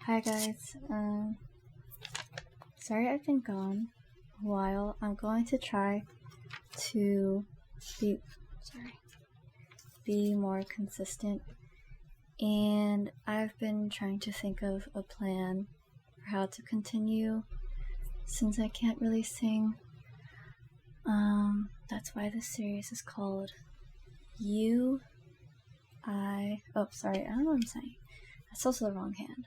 Hi guys, sorry I've been gone a while. I'm going to try to be more consistent, and I've been trying to think of a plan for how to continue since I can't really sing. That's why this series is called I don't know what I'm saying. That's also the wrong hand.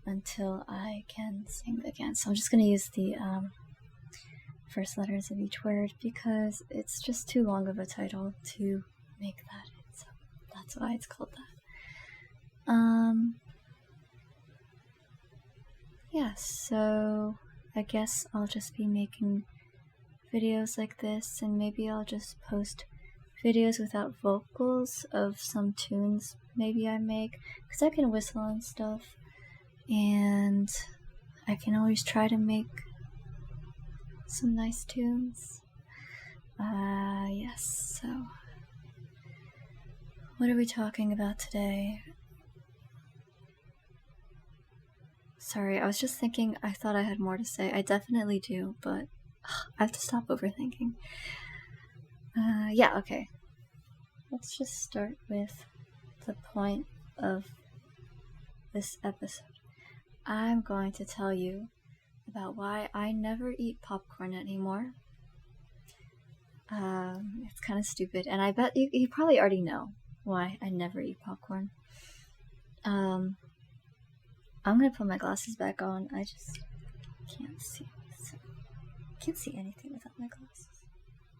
Until I can sing again. So I'm just going to use the first letters of each word because it's just too long of a title to make that. So that's why it's called that. Yeah, so I guess I'll just be making videos like this, and maybe I'll just post videos without vocals of some tunes maybe I make, because I can whistle and stuff. And I can always try to make some nice tunes. Yes, so what are we talking about today? Sorry, I was just thinking, I thought I had more to say. I definitely do, but I have to stop overthinking. Yeah, okay. Let's just start with the point of this episode. I'm going to tell you about why I never eat popcorn anymore. It's kind of stupid, and I bet you probably already know why I never eat popcorn. I'm gonna put my glasses back on. I just can't see. Can't see anything without my glasses.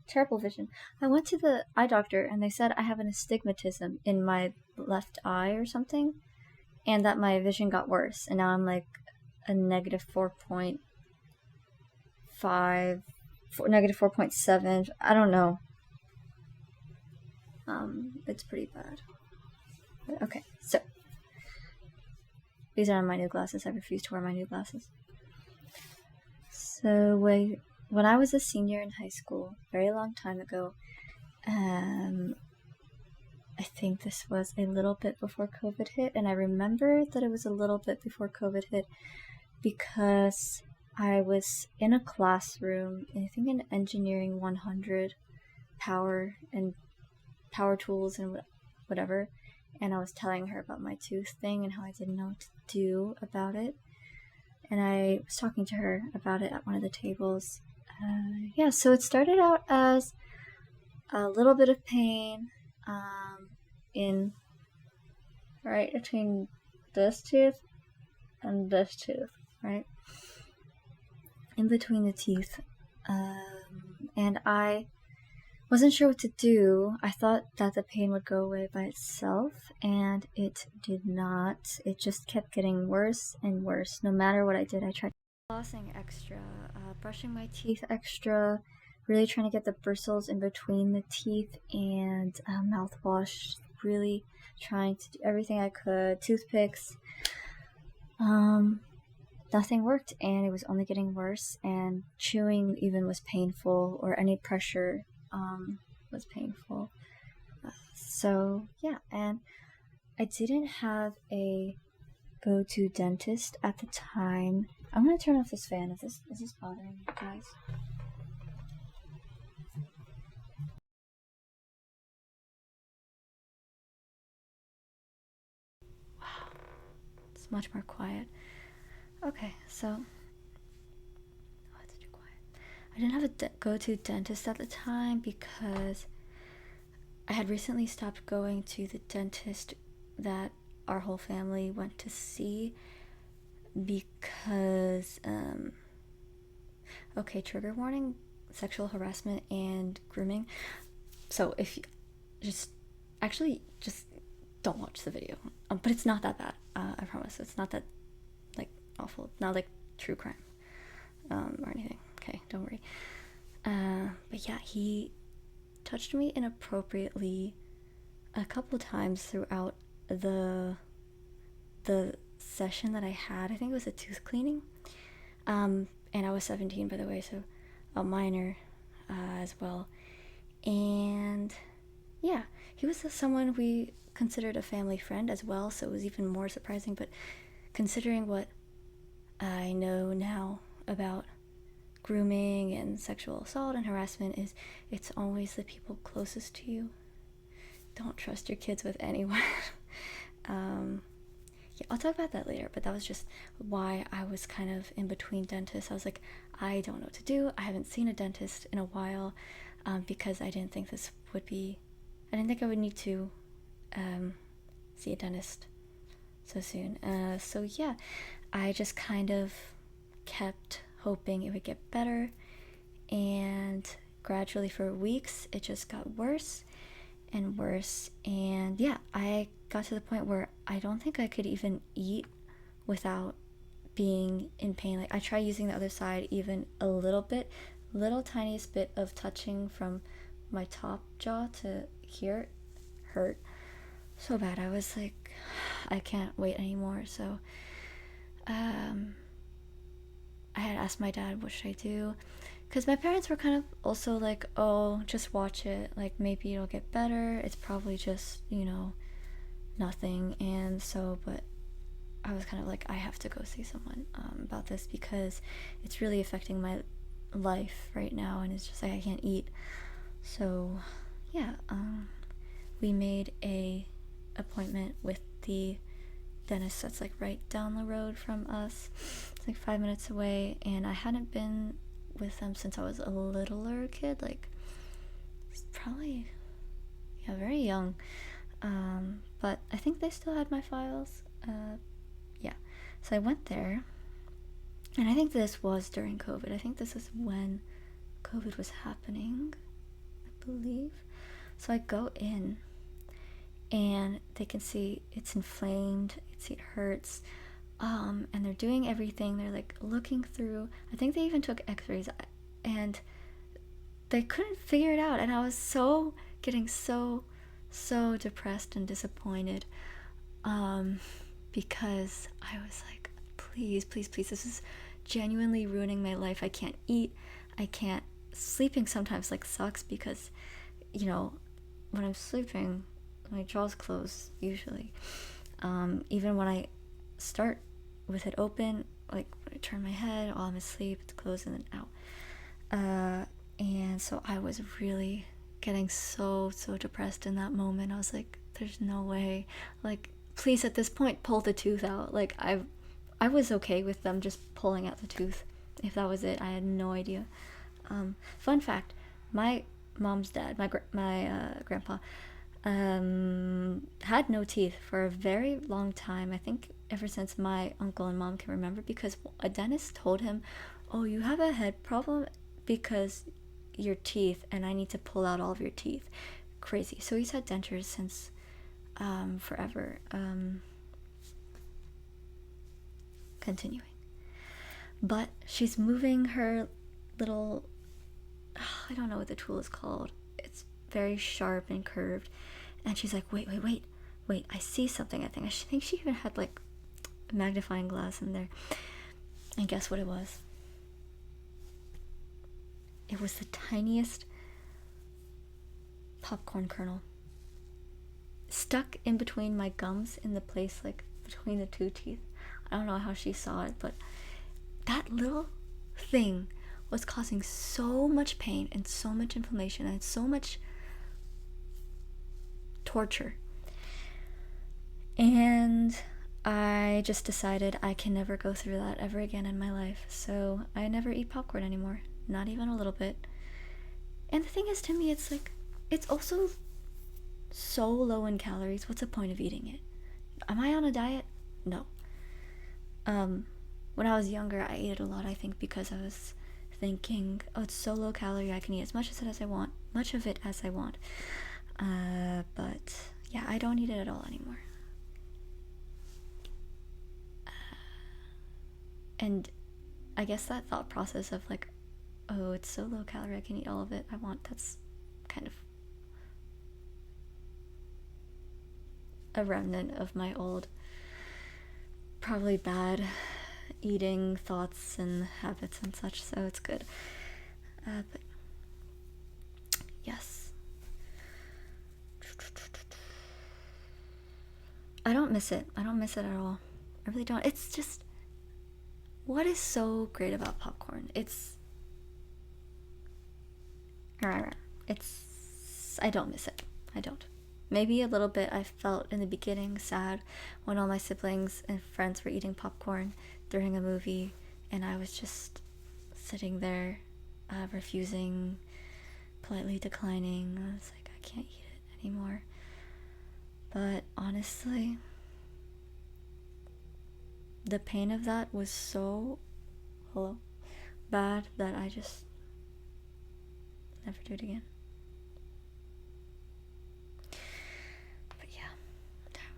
Terrible vision. I went to the eye doctor, and they said I have an astigmatism in my left eye or something, and that my vision got worse, and now I'm like a negative 4.5, negative 4.7. I don't know. It's pretty bad. But okay, so these are my new glasses. I refuse to wear my new glasses. So when I was a senior in high school, very long time ago, I think this was a little bit before COVID hit, and I remember that it was a little bit before COVID hit because I was in a classroom, I think in Engineering 100, power tools and whatever, and I was telling her about my tooth thing and how I didn't know what to do about it, and I was talking to her about it at one of the tables. So it started out as a little bit of pain right between this tooth and this tooth, right in between the teeth, and I wasn't sure what to do. I thought that the pain would go away by itself, and it did not. It just kept getting worse and worse. No matter what I did, I tried flossing extra, brushing my teeth extra, really trying to get the bristles in between the teeth, and mouthwash, really trying to do everything I could, toothpicks. Nothing worked, and it was only getting worse, and chewing even was painful, or any pressure was painful. So yeah, and I didn't have a go-to dentist at the time. I'm gonna turn off this fan. Is this bothering you guys? Wow, it's much more quiet. Okay, so it's too quiet. I didn't have a go-to dentist at the time because I had recently stopped going to the dentist that our whole family went to see because, trigger warning, sexual harassment and grooming. So if you just don't watch the video. But it's not that bad. I promise. It's not that awful. Not like true crime or anything. Okay, don't worry. But yeah, he touched me inappropriately a couple times throughout the session that I had. I think it was a tooth cleaning, and I was 17, by the way, so a minor as well. And yeah, he was someone we considered a family friend as well, so it was even more surprising. But considering what I know now about grooming and sexual assault and harassment, is it's always the people closest to you. Don't trust your kids with anyone. Yeah, I'll talk about that later, but that was just why I was kind of in between dentists. I was like, I don't know what to do. I haven't seen a dentist in a while, because I didn't think I didn't think I would need to see a dentist so soon. So yeah, I just kind of kept hoping it would get better, and gradually for weeks it just got worse and worse. And yeah, I got to the point where I don't think I could even eat without being in pain. Like, I try using the other side even a little bit, little tiniest bit of touching from my top jaw to here hurt so bad. I was like, I can't wait anymore. So I had asked my dad, what should I do? Because my parents were kind of also like, oh, just watch it, like maybe it'll get better, it's probably just, nothing. And so, but I was kind of like, I have to go see someone about this, because it's really affecting my life right now, and it's just like I can't eat. So yeah, we made a appointment with the dentist that's like right down the road from us. It's like 5 minutes away, and I hadn't been with them since I was a littler kid, like probably, yeah, very young. But I think they still had my files. Yeah, so I went there, and I think this was during COVID. I think this is when COVID was happening, I believe. So I go in, and they can see it's inflamed, it hurts, and they're doing everything. They're like looking through. I think they even took x-rays, and they couldn't figure it out. And I was getting so depressed and disappointed, because I was like, please, this is genuinely ruining my life. I can't eat, I can't, sleeping sometimes like sucks, because when I'm sleeping, my jaw's closed usually. Even when I start with it open, like when I turn my head while I'm asleep, it's closed and then out. And so I was really getting so depressed in that moment. I was like, there's no way, like, please at this point pull the tooth out. Like, I was okay with them just pulling out the tooth if that was it. I had no idea. Fun fact, my mom's dad, my grandpa, had no teeth for a very long time. I think ever since my uncle and mom can remember, because a dentist told him, oh, you have a head problem because your teeth, and I need to pull out all of your teeth. Crazy. So he's had dentures since forever. Continuing, but she's moving her little, I don't know what the tool is called, it's very sharp and curved, and she's like, wait, I see something. I think she even had like a magnifying glass in there, and guess what it was? It was the tiniest popcorn kernel stuck in between my gums, in the place like between the two teeth. I don't know how she saw it, but that little thing was causing so much pain and so much inflammation and so much torture. And I just decided I can never go through that ever again in my life. So I never eat popcorn anymore, not even a little bit. And the thing is, to me, it's like, it's also so low in calories. What's the point of eating it? Am I on a diet? No. When I was younger, I ate it a lot, I think, because I was thinking, oh, it's so low calorie, I can eat as much of it as I want. But yeah, I don't eat it at all anymore. And I guess that thought process of like, oh, it's so low calorie, I can eat all of it I want, that's kind of a remnant of my old, probably bad eating thoughts and habits and such, so it's good. But yes, I don't miss it at all. I really don't. It's just, what is so great about popcorn? I don't miss it. I don't. Maybe a little bit. I felt in the beginning sad when all my siblings and friends were eating popcorn during a movie, and I was just sitting there, refusing, politely declining. I was like, I can't eat it anymore. But honestly, the pain of that was so bad that I just never do it again. But yeah,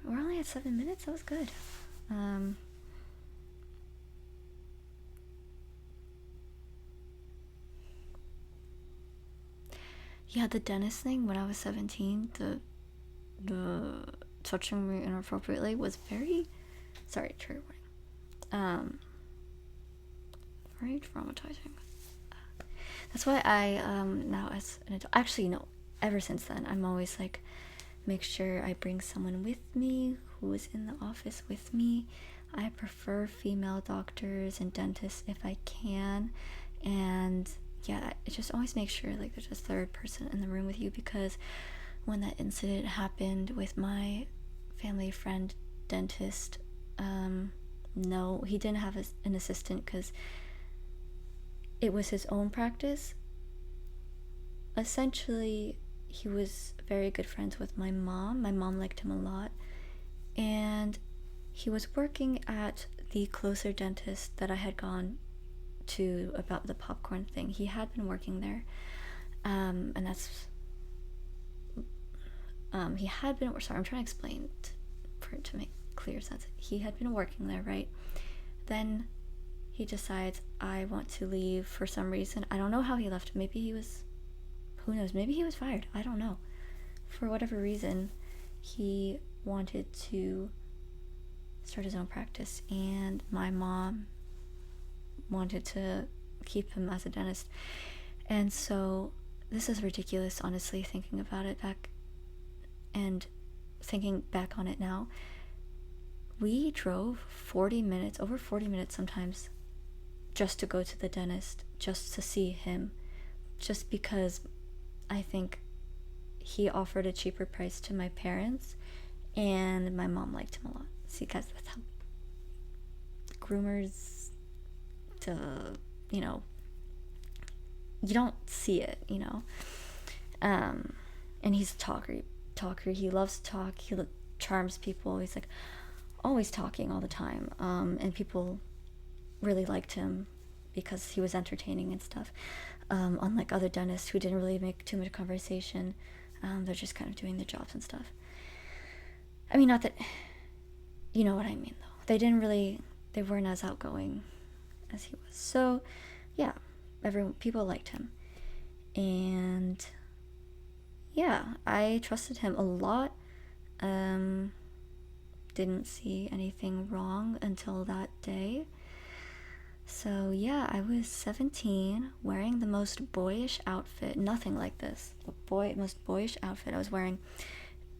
we're only at 7 minutes. That was good. Yeah, the dentist thing when I was 17, the touching me inappropriately was very, sorry, trigger warning. Very traumatizing. That's why I now as an adult, actually no, ever since then, I'm always like, make sure I bring someone with me who is in the office with me. I prefer female doctors and dentists if I can, and yeah, it just always make sure like there's a third person in the room with you, because when that incident happened with my family friend dentist, no, he didn't have an assistant because it was his own practice. Essentially, he was very good friends with my mom. My mom liked him a lot, and he was working at the closer dentist that I had gone to about the popcorn thing. He had been working there, and that's he had been, sorry, I'm trying to explain for it to make clear sense. He had been working there, right? Then he decides, I want to leave for some reason. I don't know how he left. Maybe he was, who knows, maybe he was fired. I don't know. For whatever reason, he wanted to start his own practice, and my mom wanted to keep him as a dentist. And so this is ridiculous, honestly, thinking about it back and thinking back on it now. We drove 40 minutes, over 40 minutes sometimes, just to go to the dentist, just to see him, just because I think he offered a cheaper price to my parents, and my mom liked him a lot. See, guys, that's how groomers, you don't see it, and he's a talker. He loves to talk. He charms people. He's like always talking all the time, and people really liked him because he was entertaining and stuff, unlike other dentists who didn't really make too much conversation. They're just kind of doing their jobs and stuff. I mean, not that, you know what I mean, though. They weren't as outgoing as he was. So yeah, people liked him, and yeah, I trusted him a lot. Didn't see anything wrong until that day. So yeah, I was 17, wearing the most boyish outfit. Nothing like this. The most boyish outfit. I was wearing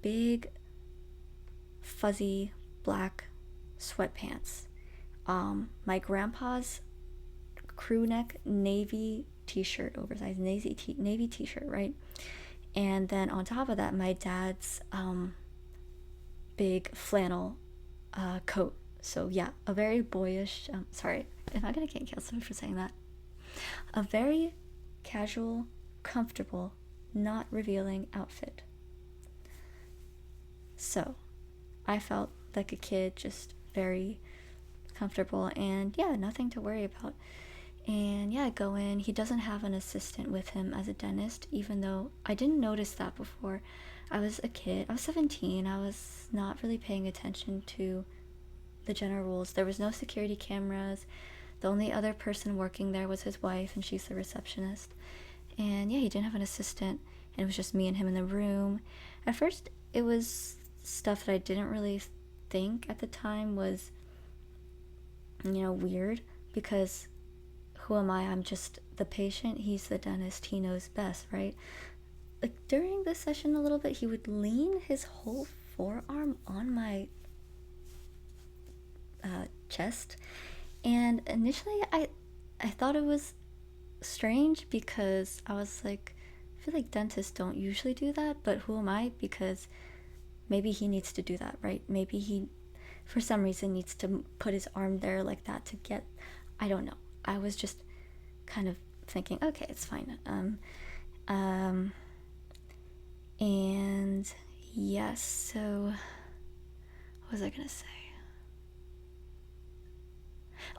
big, fuzzy, black sweatpants. My grandpa's crew neck navy t-shirt, oversized navy t-shirt, right? And then on top of that, my dad's big flannel coat. So yeah, a very boyish, sorry, am I gonna get canceled for saying that? A very casual, comfortable, not revealing outfit. So I felt like a kid, just very comfortable, and yeah, nothing to worry about. And yeah, I go in. He doesn't have an assistant with him as a dentist, even though I didn't notice that before. I was a kid. I was 17. I was not really paying attention to the general rules. There was no security cameras. The only other person working there was his wife, and she's the receptionist. And yeah, he didn't have an assistant, and it was just me and him in the room. At first, it was stuff that I didn't really think at the time was, weird, because who am I? I'm just the patient. He's the dentist. He knows best, right? Like during this session a little bit, he would lean his whole forearm on my chest. And initially I thought it was strange because I was like, I feel like dentists don't usually do that, but who am I? Because maybe he needs to do that, right? Maybe he, for some reason, needs to put his arm there like that to get, I don't know. I was just kind of thinking, okay, it's fine. And yes, so what was I gonna say?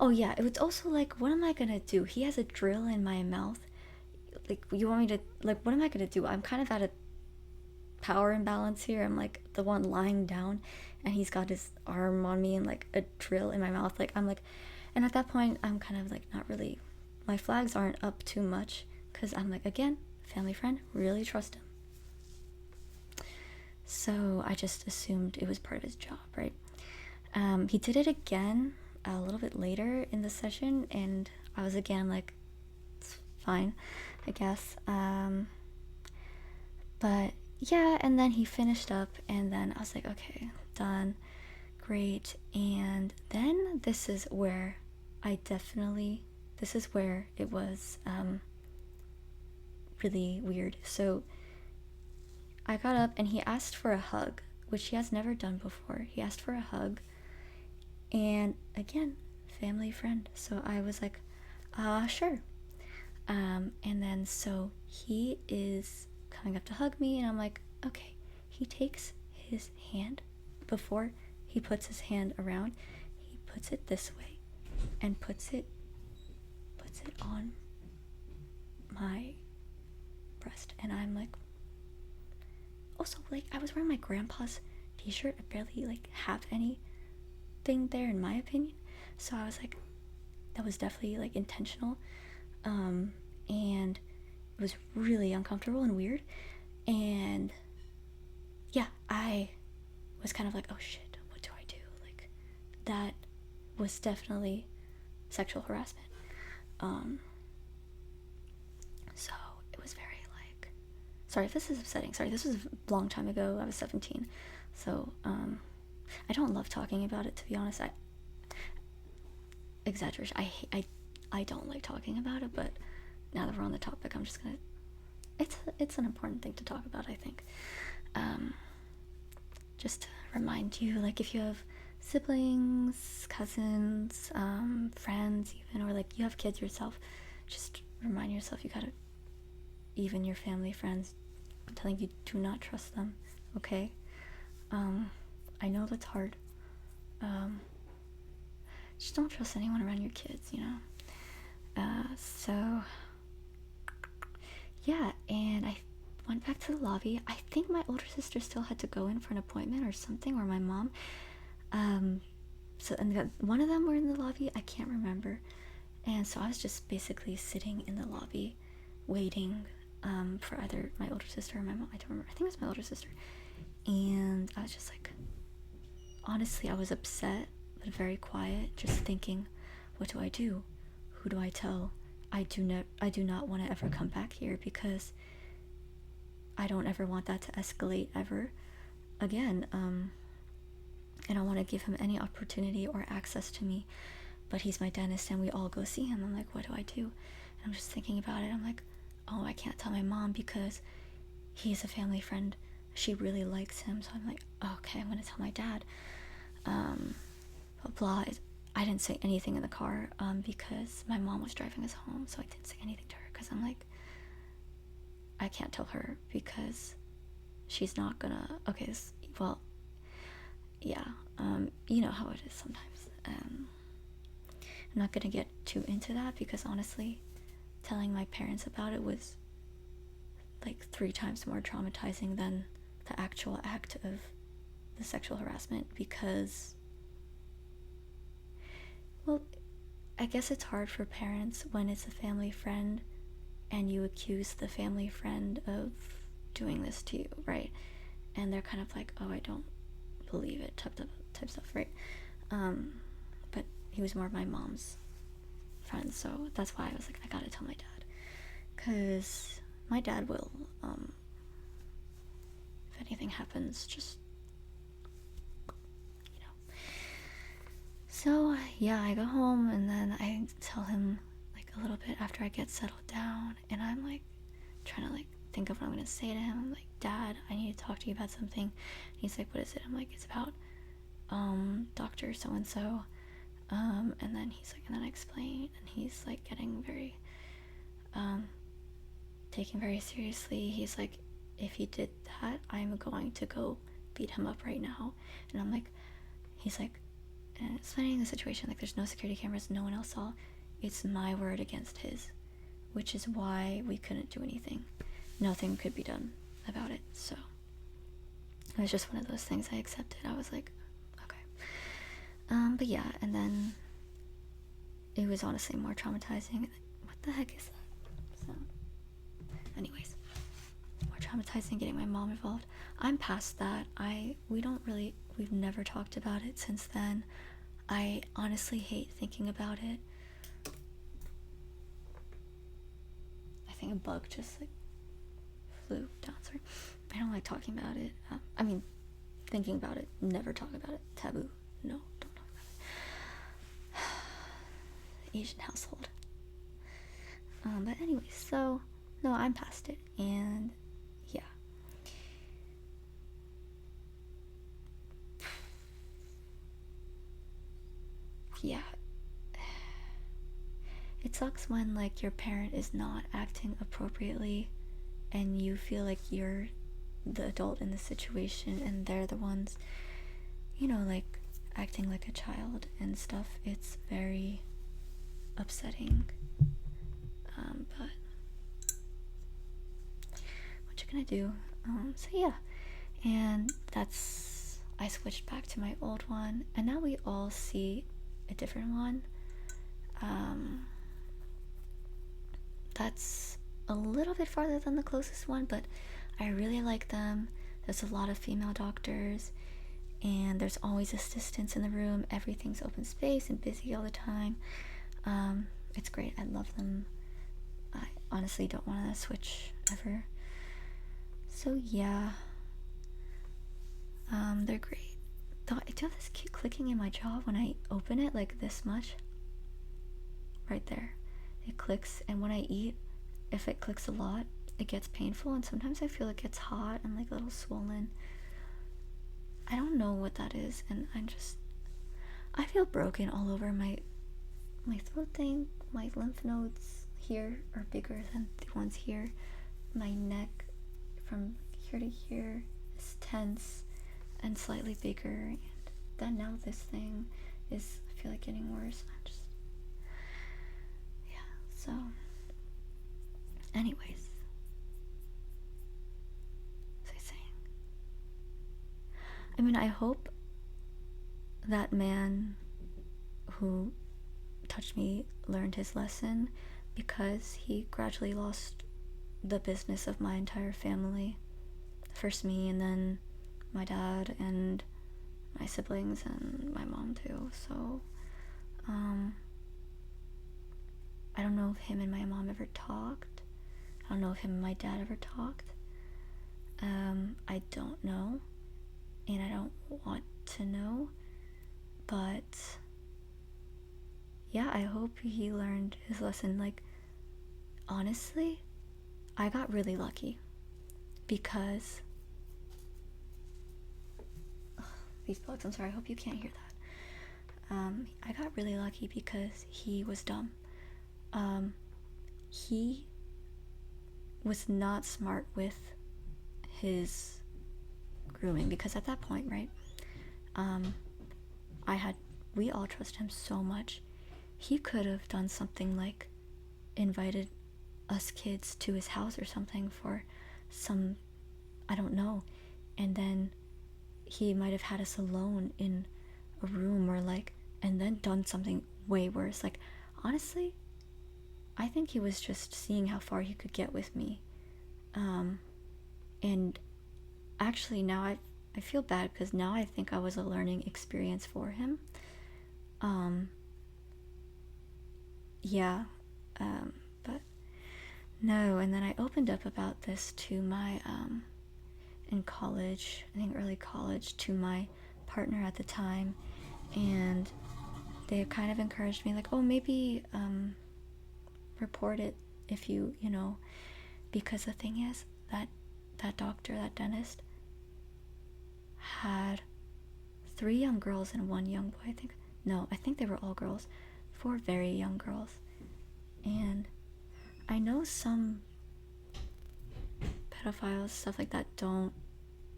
Oh yeah, it was also like, what am I gonna do? He has a drill in my mouth. Like, you want me to, like, what am I gonna do? I'm kind of at a power imbalance here. I'm like the one lying down, and he's got his arm on me and like a drill in my mouth. Like, I'm like, and at that point, I'm kind of like not really, my flags aren't up too much because I'm like, again, family friend, really trust him. So I just assumed it was part of his job, right? He did it again a little bit later in the session, and I was again like, it's fine, I guess. But yeah, and then he finished up, and then I was like, okay, done, great. And then this is where it was really weird. So I got up and he asked for a hug, which he has never done before. He asked for a hug, and again, family friend. So I was like, sure. And then so he is coming up to hug me, and I'm like, okay. He takes his hand, before he puts his hand around, he puts it this way and puts it on my breast. And I'm like, also, like, I was wearing my grandpa's t-shirt. I barely like have anything there in my opinion, so I was like, that was definitely like intentional. And it was really uncomfortable and weird. And yeah, I was kind of like, oh shit, what do I do? Like, that was definitely sexual harassment. So it was very like, sorry if this is upsetting. Sorry, this was a long time ago. I was 17. So, I don't love talking about it, to be honest. Exaggeration. I don't like talking about it, but now that we're on the topic, I'm just gonna, it's an important thing to talk about, I think. Just to remind you, like, if you have siblings, cousins, friends even, or like you have kids yourself, just remind yourself you gotta, even your family, friends, I'm telling you, do not trust them, okay? I know that's hard. Just don't trust anyone around your kids, you know? So yeah, and I went back to the lobby. I think my older sister still had to go in for an appointment or something, or my mom. So, and one of them were in the lobby, I can't remember. And so I was just basically sitting in the lobby waiting for either my older sister or my mom. I don't remember. I think it was my older sister. And I was just like, honestly, I was upset, but very quiet, just thinking, what do I do? Who do I tell? I do not want to ever come back here, because I don't ever want that to escalate ever again. I don't want to give him any opportunity or access to me, but he's my dentist and we all go see him. I'm like, what do I do? And I'm just thinking about it. I'm like, oh, I can't tell my mom because he's a family friend. She really likes him. So I'm like, okay, I'm going to tell my dad. Blah, blah. I didn't say anything in the car because my mom was driving us home, so I didn't say anything to her because I'm like, I can't tell her because she's not gonna, okay, well, yeah, you know how it is sometimes. I'm not gonna get too into that because honestly, telling my parents about it was like 3 times more traumatizing than the actual act of the sexual harassment, because, well, I guess it's hard for parents when it's a family friend and you accuse the family friend of doing this to you, right? And they're kind of like, oh, I don't believe it, type stuff, right? But he was more of my mom's friend, so that's why I was like, I gotta tell my dad, because my dad will, if anything happens, just, you know. So yeah, I go home and then I tell him like a little bit after I get settled down, and I'm like trying to like think of what I'm gonna say to him. I'm like, Dad, I need to talk to you about something. And he's like, what is it? I'm like, it's about Dr. So and so. And then he's like, and then I explain, and he's like getting very taken very seriously. He's like, if he did that, I'm going to go beat him up right now. And I'm like, he's like, and explaining the situation, like there's no security cameras, no one else saw. It's my word against his, which is why we couldn't do anything. Nothing could be done about it. So it was just one of those things I accepted. I was like, okay. But yeah, and then it was honestly more traumatizing. What the heck is that? So anyways, more traumatizing getting my mom involved. I'm past that. We've never talked about it since then. I honestly hate thinking about it. I think a bug just like flew down. Sorry. I don't like talking about it. Thinking about it. Never talk about it. Taboo. No, don't talk about it. Asian household. But anyway, so no, I'm past it, and yeah. Yeah. It sucks when like your parent is not acting appropriately and you feel like you're the adult in the situation and they're the ones, like acting like a child and stuff. It's very upsetting. But what you gonna do? So yeah, and I switched back to my old one, and now we all see a different one. That's a little bit farther than the closest one, but I really like them. There's a lot of female doctors, and there's always assistants in the room. Everything's open space and busy all the time. It's great. I love them. I honestly don't want to switch ever. So yeah, they're great. Though I do have this cute clicking in my jaw when I open it, like this much. Right there. It clicks, and when I eat, if it clicks a lot, it gets painful, and sometimes I feel it gets hot and like a little swollen. I don't know what that is, and I feel broken all over my throat thing. My lymph nodes here are bigger than the ones here. My neck from here to here is tense and slightly bigger, and then now this thing is, I feel like, getting worse. So anyways, as I was saying, I hope that man who touched me learned his lesson, because he gradually lost the business of my entire family. First me, and then my dad and my siblings and my mom too. So I don't know if him and my mom ever talked. I don't know if him and my dad ever talked. I don't know, and I don't want to know, but yeah, I hope he learned his lesson. Like, honestly, I got really lucky, because these bugs, I'm sorry, I hope you can't hear that. I got really lucky because he was dumb. He was not smart with his grooming, because at that point, right, we all trust him so much. He could have done something like invited us kids to his house or something for some, I don't know, and then he might have had us alone in a room, or like, and then done something way worse. Like, honestly, I think he was just seeing how far he could get with me. And actually now I feel bad, because now I think I was a learning experience for him. But no, and then I opened up about this to my, in college, I think early college, to my partner at the time, and they kind of encouraged me, like, oh, maybe report it if you know, because the thing is that doctor, that dentist, had 3 young girls and 1 young boy, I think. No, I think they were all girls. 4 very young girls. And I know some pedophiles, stuff like that, don't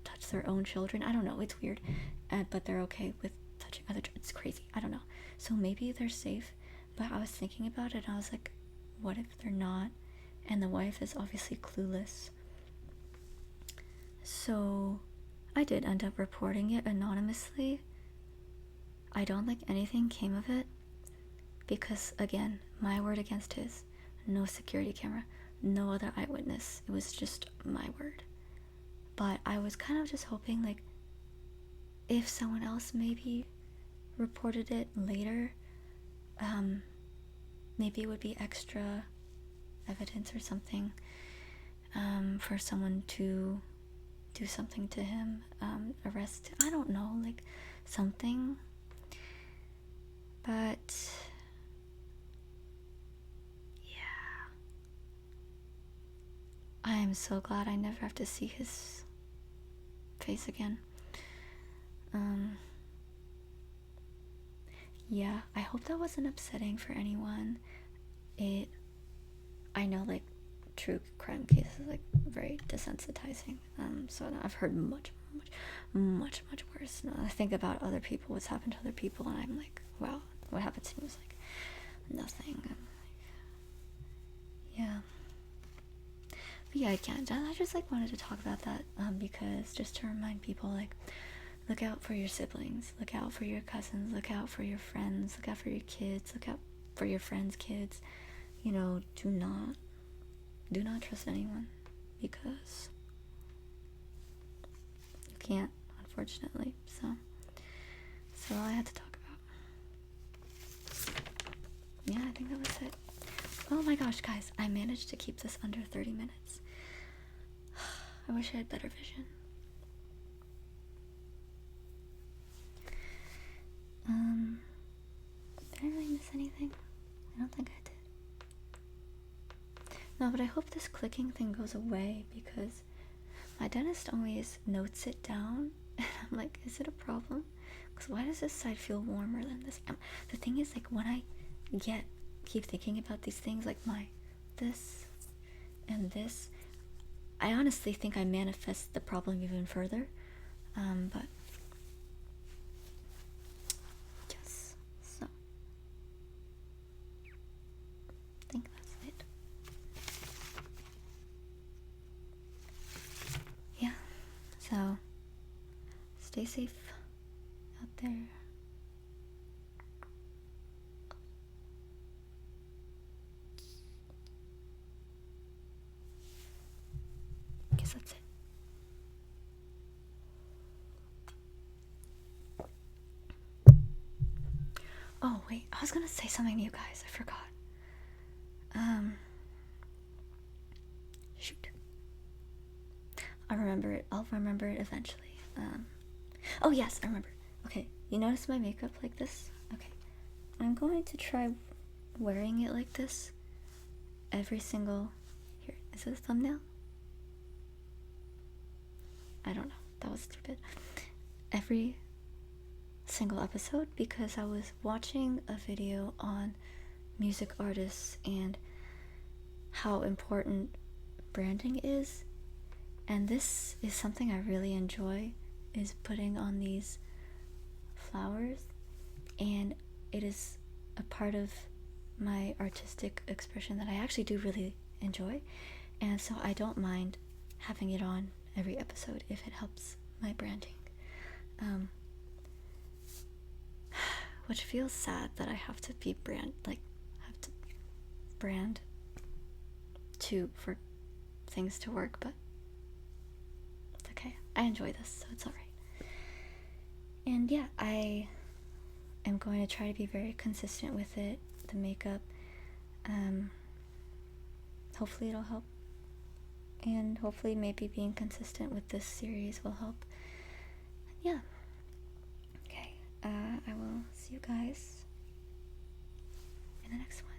touch their own children. I don't know, it's weird. But they're okay with touching other children. It's crazy. I don't know. So maybe they're safe. But I was thinking about it and I was like, what if they're not? And the wife is obviously clueless. So I did end up reporting it anonymously. I don't think anything came of it because, again, my word against his. No security camera, no other eyewitness. It was just my word. But I was kind of just hoping, like, if someone else maybe reported it later, maybe it would be extra evidence or something, for someone to do something to him, arrest, I don't know, like something. But yeah, I am so glad I never have to see his face again. Yeah, I hope that wasn't upsetting for anyone. I know, like, true crime cases, like, very desensitizing. So I've heard much worse. No, I think about other people, what's happened to other people, and I'm like, wow, what happened to me was like nothing. Yeah. But yeah, I just like wanted to talk about that, because just to remind people, like, look out for your siblings, look out for your cousins, look out for your friends, look out for your kids, look out for your friends' kids. You know, do not trust anyone, because you can't, unfortunately. So that's all I had to talk about. Yeah, I think that was it. Oh my gosh, guys, I managed to keep this under 30 minutes. I wish I had better vision. Did I really miss anything? I don't think I did. No, but I hope this clicking thing goes away, because my dentist always notes it down, and I'm like, is it a problem? Because why does this side feel warmer than this? The thing is, like, when I keep thinking about these things, like this and this, I honestly think I manifest the problem even further. But yes, so I think that's it. Yeah, so stay safe out there. I guess that's it. Oh wait, I was gonna say something to you guys, I forgot. Shoot. I'll remember it eventually. Oh yes, I remember. Okay, you notice my makeup like this? Okay, I'm going to try wearing it like this every single, here, is it a thumbnail? I don't know, that was stupid. Every single episode, because I was watching a video on music artists and how important branding is, and this is something I really enjoy, is putting on these flowers, and it is a part of my artistic expression that I actually do really enjoy, and so I don't mind having it on every episode if it helps my branding. Which feels sad that I have to be brand for things to work, but it's okay. I enjoy this, so it's alright. And yeah, I am going to try to be very consistent with it, the makeup. Hopefully it'll help, and hopefully maybe being consistent with this series will help. Yeah. Okay, I will see you guys the next one.